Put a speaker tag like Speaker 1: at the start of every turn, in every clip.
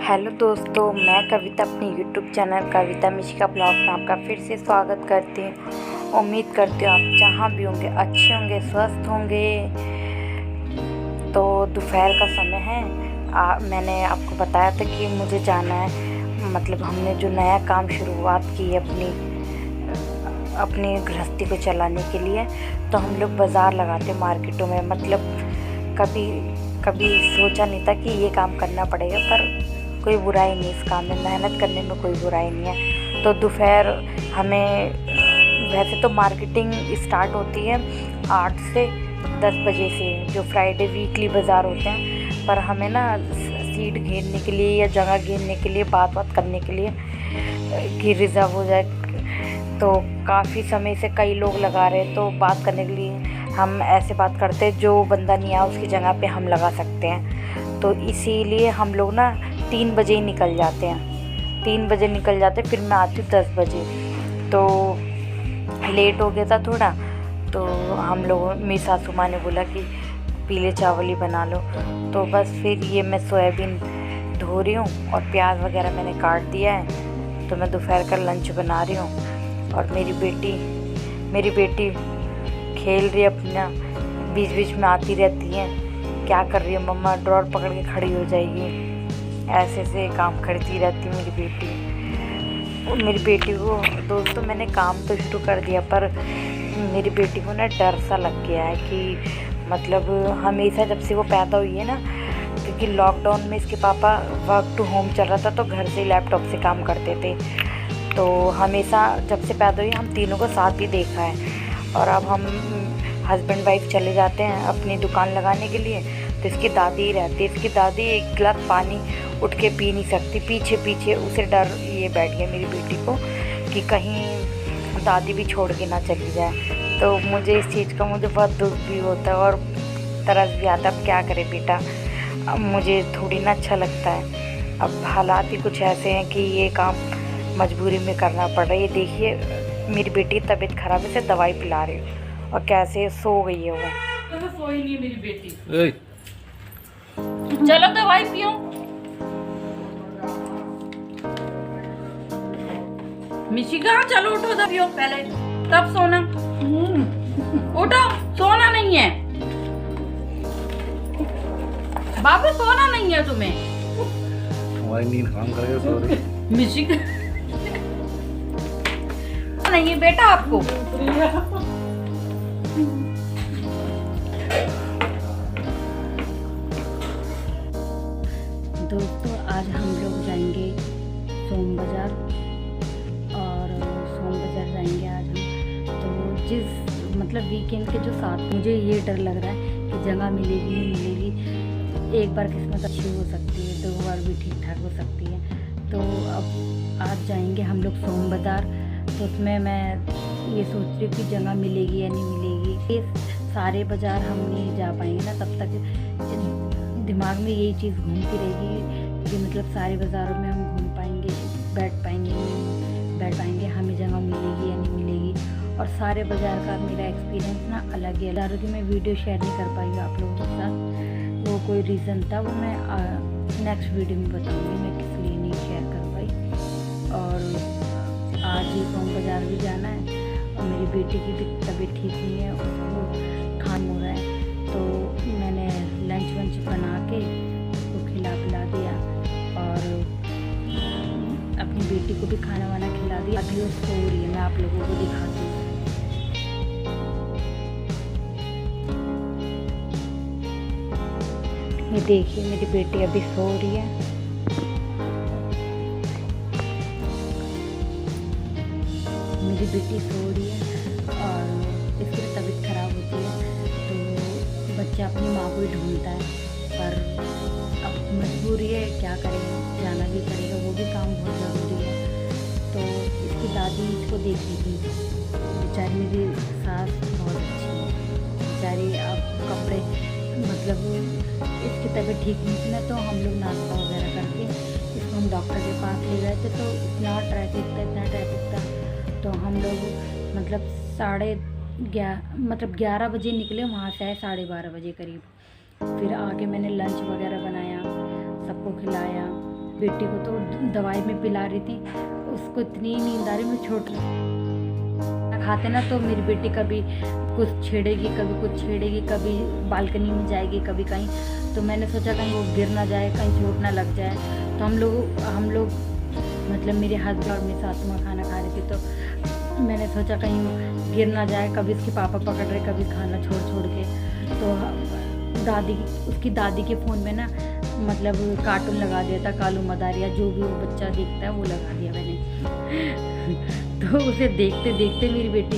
Speaker 1: Hello दोस्तों, मैं कविता अपने यूट्यूब चैनल कविता मिश्रा ब्लॉग में आपका फिर से स्वागत करती हूँ। उम्मीद करती हूँ आप जहाँ भी होंगे अच्छे होंगे, स्वस्थ होंगे। तो दोपहर का समय है। मैंने आपको बताया था कि मुझे जाना है, मतलब हमने जो नया काम शुरुआत की है अपनी गृहस्थी को चलाने के लिए। तो हम लोग बाज़ार लगाते मार्केटों में, मतलब कभी सोचा नहीं था कि ये काम करना पड़ेगा, पर कोई बुराई नहीं इस काम में, मेहनत करने में कोई बुराई नहीं है। तो दोपहर हमें वैसे तो मार्केटिंग स्टार्ट होती है 8 से 10 बजे से, जो फ्राइडे वीकली बाज़ार होते हैं। पर हमें ना सीट घेरने के लिए या जगह घेरने के लिए, बात करने के लिए कि रिज़र्व हो जाए, तो काफ़ी समय से कई लोग लगा रहे, तो बात करने के लिए हम ऐसे बात करते हैं जो बंदा नहीं आया उसकी जगह पे हम लगा सकते हैं। तो इसीलिए हम लोग ना 3 बजे ही निकल जाते हैं। 3 बजे निकल जाते, फिर मैं आती हूँ 10 बजे। तो लेट हो गया था थोड़ा, तो हम लोगों, मेरी सासू माँ ने बोला कि पीले चावल ही बना लो। तो बस फिर ये मैं सोयाबीन धो रही हूँ और प्याज वगैरह मैंने काट दिया है। तो मैं दोपहर का लंच बना रही हूँ। और मेरी बेटी खेल रही है अपना, बीच बीच में आती रहती है, क्या कर रही है मम्मा, ड्रॉर पकड़ के खड़ी हो जाएगी, ऐसे काम करती रहती है मेरी बेटी को। दोस्तों मैंने काम तो शुरू कर दिया, पर मेरी बेटी को ना डर सा लग गया है कि मतलब हमेशा जब से वो पैदा हुई है ना, क्योंकि लॉकडाउन में इसके पापा वर्क टू होम चल रहा था, तो घर से लैपटॉप से काम करते थे। तो हमेशा जब से पैदा हुई हम तीनों को साथ ही देखा है। और अब हम हस्बैंड वाइफ चले जाते हैं अपनी दुकान लगाने के लिए, तो इसकी दादी ही रहती है। इसकी दादी एक गिलास पानी उठ के पी नहीं सकती, पीछे पीछे उसे डर ये बैठ गया मेरी बेटी को कि कहीं दादी भी छोड़ के ना चली जाए। तो मुझे इस चीज़ का बहुत दुख भी होता है और तरस भी आता है। अब क्या करे बेटा, अब मुझे थोड़ी ना अच्छा लगता है। अब हालात ही कुछ ऐसे हैं कि ये काम मजबूरी में करना पड़ रहा है। ये देखिए मेरी बेटी की तबीयत खराब है, इसे दवाई पिला रही हूँ और कैसे सो गई है वो।
Speaker 2: तो सोई नहीं मेरी बेटी। चलो दवाई पियो। मिशिका चलो उठो, दबियो पहले तब सोना। उठो, सोना नहीं है बाबू, सोना नहीं है तुम्हें।
Speaker 3: हमारी नींद काम करेगा, सो रही।
Speaker 2: मिशिका नहीं है बेटा आपको।
Speaker 1: दोस्तों आज हम लोग जाएंगे सोम बाज़ार, और सोम बाज़ार जाएंगे आज हम। तो जिस मतलब वीकेंड के जो साथ, मुझे ये डर लग रहा है कि जगह मिलेगी नहीं मिलेगी। एक बार किस्मत अच्छी हो सकती है, 2 बार भी ठीक ठाक हो सकती है। तो अब आज जाएंगे हम लोग सोम बाज़ार। तो उसमें मैं ये सोच रही हूँ कि जगह मिलेगी या नहीं मिलेगी। ये सारे बाज़ार हम नहीं जा पाएंगे ना, तब तक दिमाग में यही चीज़ घूमती रहेगी कि मतलब सारे बाज़ारों में हम घूम पाएंगे, बैठ पाएंगे, हमें जगह मिलेगी या नहीं मिलेगी। और सारे बाज़ार का मेरा एक्सपीरियंस ना अलग है। बाज़ारों की मैं वीडियो शेयर नहीं कर पाई हूँ आप लोगों के साथ, वो कोई रीज़न था, वो मैं नेक्स्ट वीडियो में बताऊँगी मैं किस लिए नहीं शेयर कर पाई। और आज ही सोम बाज़ार भी जाना है, और मेरी बेटी की भी तबीयत ठीक नहीं है, उसको खाना हो रहा है। तो मैंने लंच वंच बना के उसको खिला पिला दिया, और अपनी बेटी को भी खाना वाना खिला दिया। अभी वो सो रही है, मैं आप लोगों को दिखाती हूँ। ये देखिए मेरी बेटी अभी सो रही है। मेरी बेटी सो रही है और इसकी तबीयत ख़राब होती है, तो बच्चा अपनी माँ को ही ढूंढता है। पर अब मजबूरी है, क्या करें, जाना भी पड़ेगा, वो भी काम बहुत ज़रूरी है। तो इसकी दादी इसको देख रही थी। बेचारी मेरी सास बहुत अच्छी है बेचारी। अब कपड़े मतलब इसकी तबीयत ठीक नहीं थी ना, तो हम लोग नाश्ता वगैरह करके इसको हम डॉक्टर के पास ले गए थे। तो इतना ट्रैफिक था, तो हम लोग मतलब 11 बजे निकले वहाँ से, आए 12:30 बजे करीब। फिर आके मैंने लंच वगैरह बनाया, सबको खिलाया,
Speaker 4: बेटी को तो दवाई में पिला रही थी, उसको इतनी नींद आ रही, मैं खाते ना तो मेरी बेटी कभी कुछ छेड़ेगी, कभी कुछ छेड़ेगी, कभी बालकनी में जाएगी, कभी कहीं। तो मैंने सोचा कहीं वो गिर ना जाए, कहीं चोट ना लग जाए। तो हम लोग मतलब मेरे हस्बैंड और मेरी सासू माँ खाना खा रही थी, तो मैंने सोचा कहीं गिर ना जाए। कभी उसके पापा पकड़ रहे, कभी खाना छोड़ के। तो उसकी दादी के फ़ोन में ना मतलब कार्टून लगा दिया था, कालू मदारिया, जो भी वो बच्चा देखता है वो लगा दिया मैंने। तो उसे देखते देखते मेरी बेटी,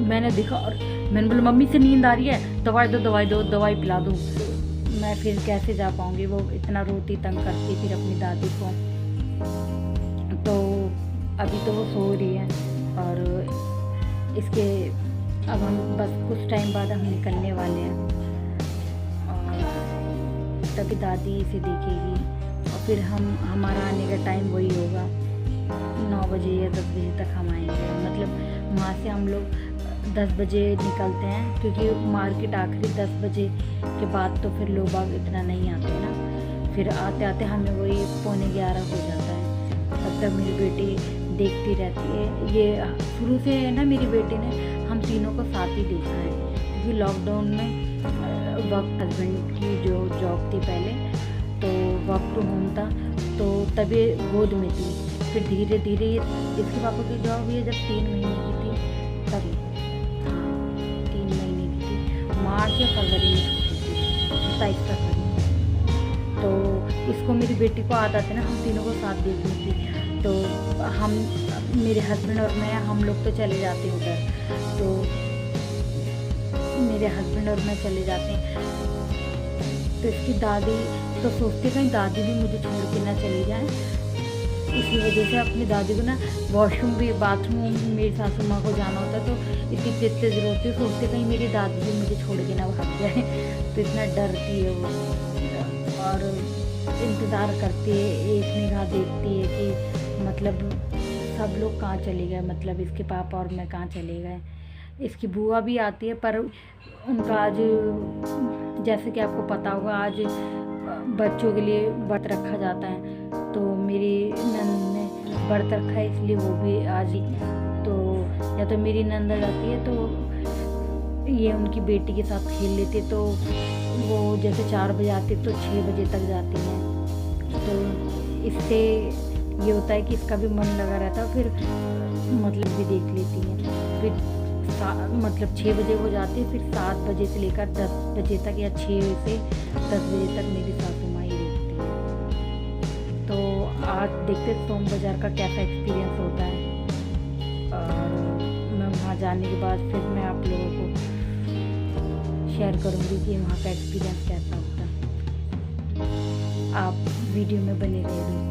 Speaker 4: मैंने देखा और मैंने बोला मम्मी से नींद आ रही है, दवाई पिला दूँ। मैं फिर कैसे जा पाऊँगी, वो इतना रोती तंग करती फिर अपनी दादी को। तो अभी तो वो सो रही है और इसके अब हम बस कुछ टाइम बाद हम निकलने वाले हैं और तभी दादी इसे देखेगी और फिर हमारा आने का टाइम वही होगा 9 बजे या 10 बजे तक हम आएंगे। मतलब वहाँ से हम लोग 10 बजे निकलते हैं, क्योंकि मार्केट आखिरी 10 बजे के बाद तो फिर लोग बाग इतना नहीं आते ना। फिर आते आते हमें वही 11:15 हो जाता है। तब तक मेरी बेटी देखती रहती है। ये शुरू से है ना, मेरी बेटी ने हम तीनों को साथ ही देखा है, क्योंकि लॉकडाउन में वर्क हस्बैंड की जो जॉब थी पहले, तो वर्क टू होम था, तो तभी गोद में थी। फिर धीरे धीरे इसके पापा की जॉब हुई जब 3 महीने की थी, तभी 3 महीने की थी, मार्च या फरवरी में छूटी थी, 27 फरवरी। तो इसको मेरी बेटी को आदत है ना हम तीनों को साथ देखने की। तो हम मेरे हस्बैंड और मैं हम लोग तो चले जाते हैं उधर, तो मेरे हस्बैंड और मैं चले जाते हैं। तो इसकी दादी तो सोचती कहीं दादी भी मुझे छोड़ के ना चली जाए, इसी वजह से अपनी दादी को ना वॉशरूम भी, बाथरूम मेरी सासू माँ को जाना होता है, तो इसकी कितने ज़रूरत होती है, सोचते कहीं मेरी दादी भी मुझे छोड़ के ना भाग जाए। तो इतना डरती है वो और इंतज़ार करती है, एक निगाह देखती है कि मतलब सब लोग कहाँ चले गए, मतलब इसके पापा और मैं कहाँ चले गए। इसकी बुआ भी आती है, पर उनका आज जैसे कि आपको पता होगा आज बच्चों के लिए व्रत रखा जाता है, तो मेरी नंद ने व्रत रखा है, इसलिए वो भी आज ही। तो या तो मेरी नंद आ जाती है तो ये उनकी बेटी के साथ खेल लेते, तो वो जैसे 4 बजे आती तो 6 बजे तक जाती हैं। तो इससे ये होता है कि इसका भी मन लगा रहता है, फिर मतलब भी देख लेती हैं। फिर मतलब 6 बजे वो जाती है, फिर 7 बजे से लेकर 10 बजे तक या 6 से 10 बजे तक मेरी सासू माँ ही देखती है। तो आज देखते सोम बाज़ार का कैसा एक्सपीरियंस होता है, और मैं वहाँ जाने के बाद फिर मैं आप लोगों को शेयर करूँगी कि वहाँ का एक्सपीरियंस कैसा होता है। आप वीडियो में बने रहिए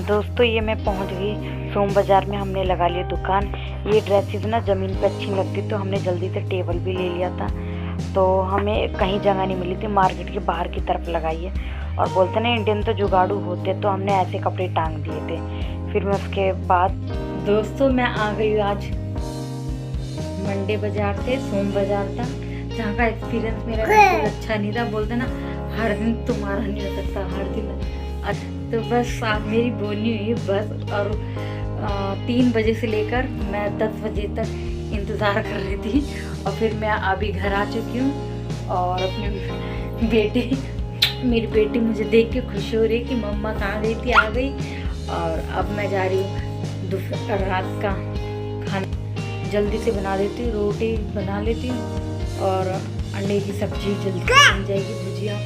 Speaker 1: दोस्तों। ये मैं पहुंच गई सोम बाज़ार में, हमने लगा लिया दुकान। ये ड्रेसेस ना ज़मीन पे अच्छी लगती, तो हमने जल्दी से टेबल भी ले लिया था। तो हमें कहीं जगह नहीं मिली थी, मार्केट के बाहर की तरफ लगाई है। और बोलते ना इंडियन तो जुगाड़ू होते, तो हमने ऐसे कपड़े टांग दिए थे। फिर मैं उसके बाद
Speaker 4: दोस्तों मैं आ गई आज मंडे बाज़ार से सोम बाज़ार था, जहाँ का एक्सपीरियंस मेरा बिल्कुल अच्छा नहीं था। बोलते ना हर दिन तुम्हारा नहीं हो सकता, हर दिन। तो बस आज मेरी बोनी हुई बस, और 3 बजे से लेकर मैं 10 बजे तक इंतज़ार कर रही थी, और फिर मैं अभी घर आ चुकी हूँ। और अपनी मेरी बेटी मुझे देख के खुश हो रही है कि मम्मा कहाँ गई थी, आ गई। और अब मैं जा रही हूँ दोपहर रात का खाना जल्दी से बना देती हूँ, रोटी बना लेती हूँ और अंडे की सब्जी जल्दी बन जाएगी, भुजिया।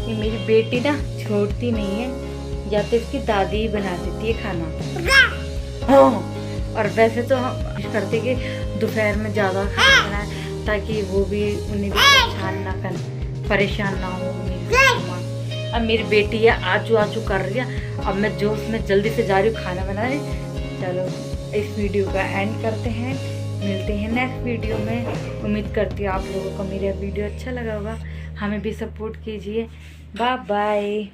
Speaker 4: ये मेरी बेटी ना छोड़ती नहीं है, या तो इसकी दादी ही बना देती है खाना। हाँ, और वैसे तो हम कोशिश करते कि दोपहर में ज़्यादा खाना बनाए, ताकि वो भी उन्हें भी परेशान ना हो मेरी माँ। अब मेरी बेटी है आचू कर रही है, अब मैं जोश में जल्दी से जा रही हूँ खाना बनाने। चलो इस वीडियो का एंड करते हैं, मिलते हैं नेक्स्ट वीडियो में। उम्मीद करती हूँ आप लोगों को मेरा वीडियो अच्छा लगा होगा, हमें भी सपोर्ट कीजिए। Bye bye.